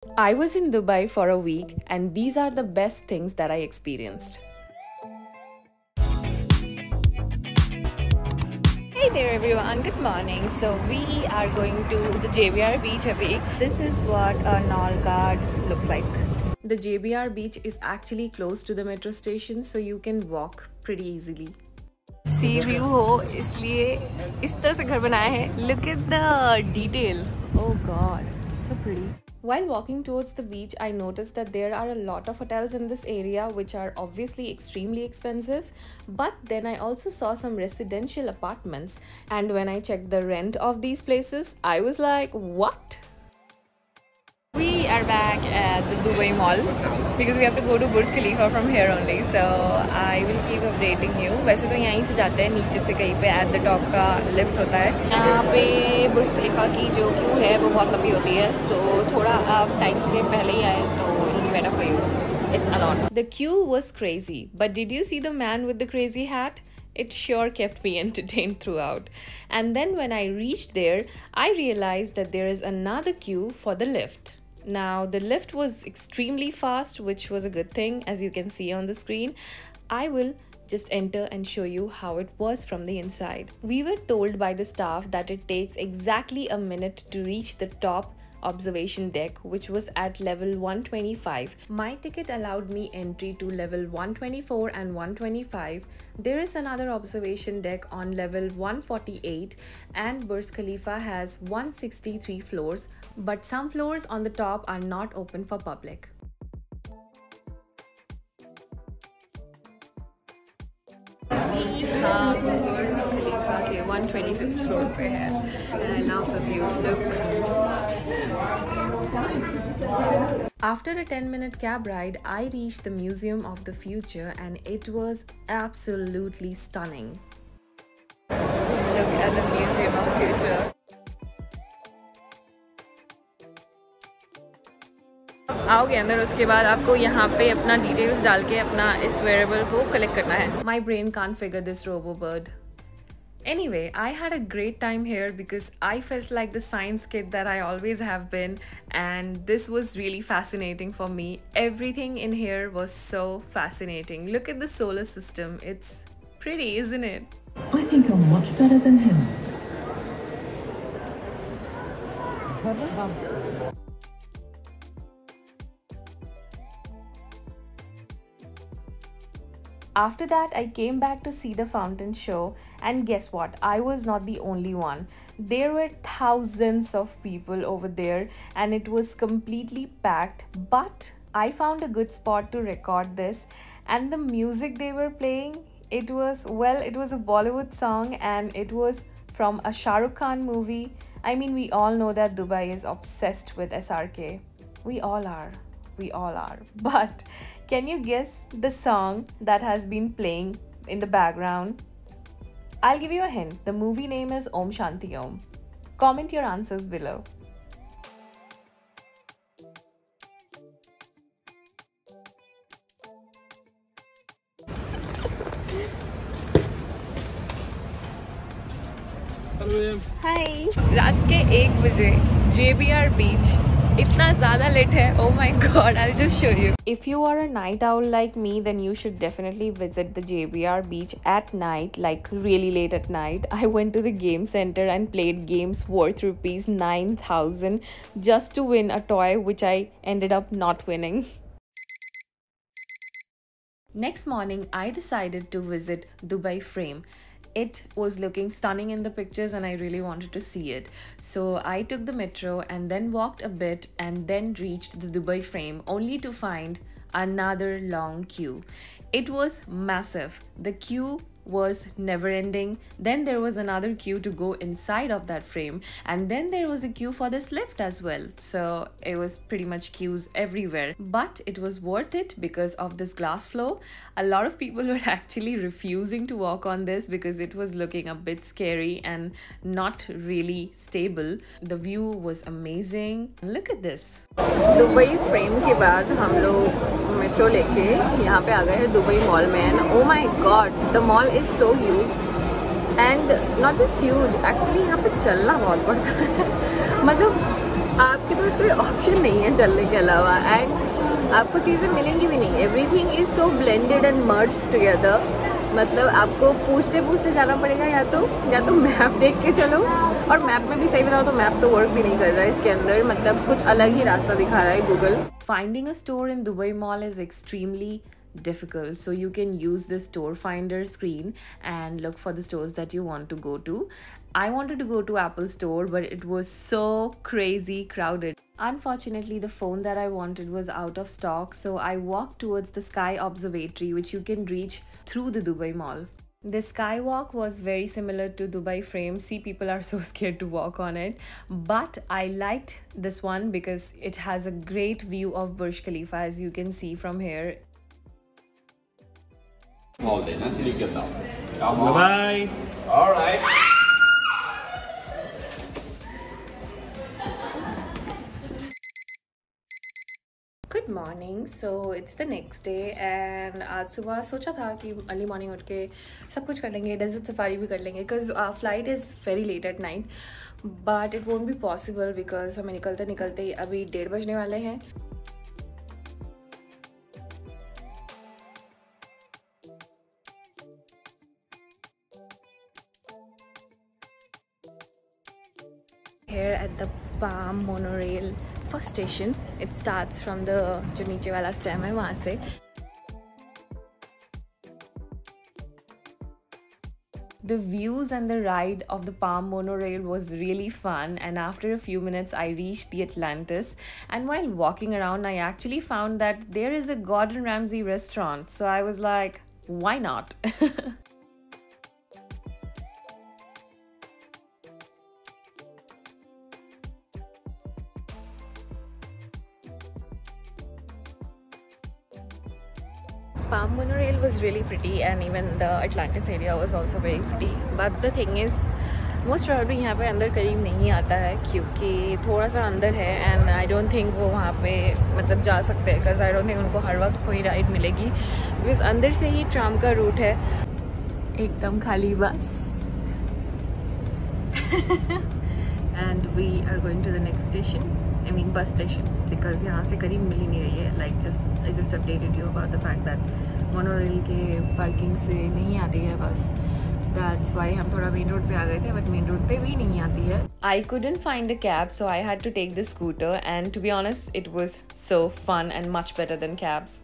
I was in Dubai for a week, and these are the best things that I experienced. Hey there everyone, good morning. So we are going to the JBR beach abhi. This is what a Nalgard looks like. The JBR beach is actually close to the metro station, so you can walk pretty easily. Sea view हो इसलिए इस तरह से घर बनाया है. Look at the detail. Oh God, so pretty. While walking towards the beach, I noticed that there are a lot of hotels in this area which are obviously extremely expensive, but then I also saw some residential apartments, and when I checked the rent of these places, I was like, what? We are back at the Dubai Mall because we have to go to Burj Khalifa from here only, so I will keep updating you. वैसे तो यहीं से जाते हैं, नीचे से कहीं पे at the top का lift होता है. यहाँ पे बुर्ज खलीफा की जो क्यू है वो बहुत लंबी होती है, so थोड़ा आप टाइम से पहले ही आए तो it'll be better for you. It's a lot. The queue was crazy, but did you see the man with the crazy hat? It sure kept me entertained throughout. And then when I reached there, I realized that there is another queue for the lift. Now the lift was extremely fast, which was a good thing, as you can see on the screen. I will just enter and show you how it was from the inside. We were told by the staff that it takes exactly a minute to reach the top observation deck, which was at level 125. My ticket allowed me entry to level 124 and 125. There is another observation deck on level 148, and Burj Khalifa has 163 floors, but some floors on the top are not open for public. हम बुर्ज खलीफा के 125th floor पे है. And now the view, look. After a 10-minute cab ride, I reached the Museum of the Future, and it was absolutely stunning. Look at the Museum of Future. आओगे अंदर, उसके बाद आपको यहाँ पे अपना डिटेल्स डाल के अपना इस वेरिएबल को कलेक्ट करना है. My brain can't figure this RoboBird. Anyway, I had a great time here because I felt like the science kid that I always have been, and this was really fascinating for me. Everything in here was so fascinating. Look at the solar system. It's pretty, isn't it? I think I'm much better than him. After that, I came back to see the fountain show, and guess what? I was not the only one. There were thousands of people over there, and it was completely packed, but I found a good spot to record this. And the music they were playing, it was a Bollywood song, and it was from a Shah Rukh Khan movie. I mean, we all know that Dubai is obsessed with SRK. We all are. But can you guess the song that has been playing in the background? I'll give you a hint. The movie name is Om Shanti Om. Comment your answers below. Hi. रात के 1 बजे JBR बीच इतना ज़्यादा late है. Oh my God, I'll just show you. If you are a night owl like me, then you should definitely visit the JBR beach at night, like really late at night. I went to the game center and played games worth rupees 9,000 just to win a toy, which I ended up not winning. Next morning, I decided to visit Dubai Frame. It was looking stunning in the pictures, and I really wanted to see it. So I took the metro and then walked a bit and then reached the Dubai Frame, only to find another long queue. It was massive. The queue was never ending. Then there was another queue to go inside of that frame, and then there was a queue for this lift as well. So it was pretty much queues everywhere, but it was worth it because of this glass floor. A lot of people were actually refusing to walk on this because it was looking a bit scary and not really stable. The view was amazing. Look at this. Dubai frame के बाद हम लोग metro लेके यहाँ पे आ गए हैं Dubai mall में. And oh my God, the mall is so huge, and not just huge, actually यहाँ पे चलना बहुत पड़ता है. मतलब आप आपके पास कोई ऑप्शन नहीं है चलने के अलावा, एंड आपको चीज़ें मिलेंगी भी नहीं. Everything is so blended and merged together. मतलब आपको पूछते पूछते जाना पड़ेगा, या तो मैप देख के चलो, और मैप में भी सही बताओ तो मैप तो वर्क भी नहीं कर रहा है इसके अंदर. मतलब कुछ अलग ही रास्ता दिखा रहा है Google. Finding a store in Dubai mall is extremely difficult, so you can use this store finder screen and look for the stores that you want to go to. I wanted to go to Apple store, but it was so crazy crowded. Unfortunately, the phone that I wanted was out of stock, so I walked towards the Sky Observatory, which you can reach through the Dubai Mall. The skywalk was very similar to Dubai Frame. See, people are so scared to walk on it, but I liked this one because it has a great view of Burj Khalifa, as you can see from here. 我哋呢啲叫豆，有冇 Bye.？All right. Good morning. So it's the next day and आज सुबह सोचा था कि early morning उठ के सब कुछ कर लेंगे, डेजर्ट सफारी भी कर लेंगे, because flight is very late at night. But it won't be possible because हमें निकलते निकलते ही अभी 1:30 बजने वाले हैं. Here at the Palm monorail first station, it starts from the जो नीचे वाला स्टेम है वहाँ से. The views and the ride of the Palm monorail was really fun, and after a few minutes I reached the Atlantis, and while walking around I actually found that there is a Gordon Ramsay restaurant, so I was like, why not? Palm monorail was really pretty, and even the Atlantis area was also very pretty. But the thing is, most probably यहाँ पे अंदर करीब नहीं आता है क्योंकि थोड़ा सा अंदर है, and I don't think वो वहाँ पे मतलब जा सकते हैं, because I don't think उनको हर वक्त कोई राइड मिलेगी, because अंदर से ही ट्राम का रूट है. एकदम खाली बस. And we are going to the next station. I mean bus station, because यहाँ से करीब मिल ही नहीं रही है. Like I just updated you about the fact that monorail के parking से नहीं आती है बस. That's why हम थोड़ा main road पे आ गए थे, but main road पे भी नहीं आती है. I couldn't find a cab, so I had to take the scooter, and to be honest, it was so fun and much better than cabs.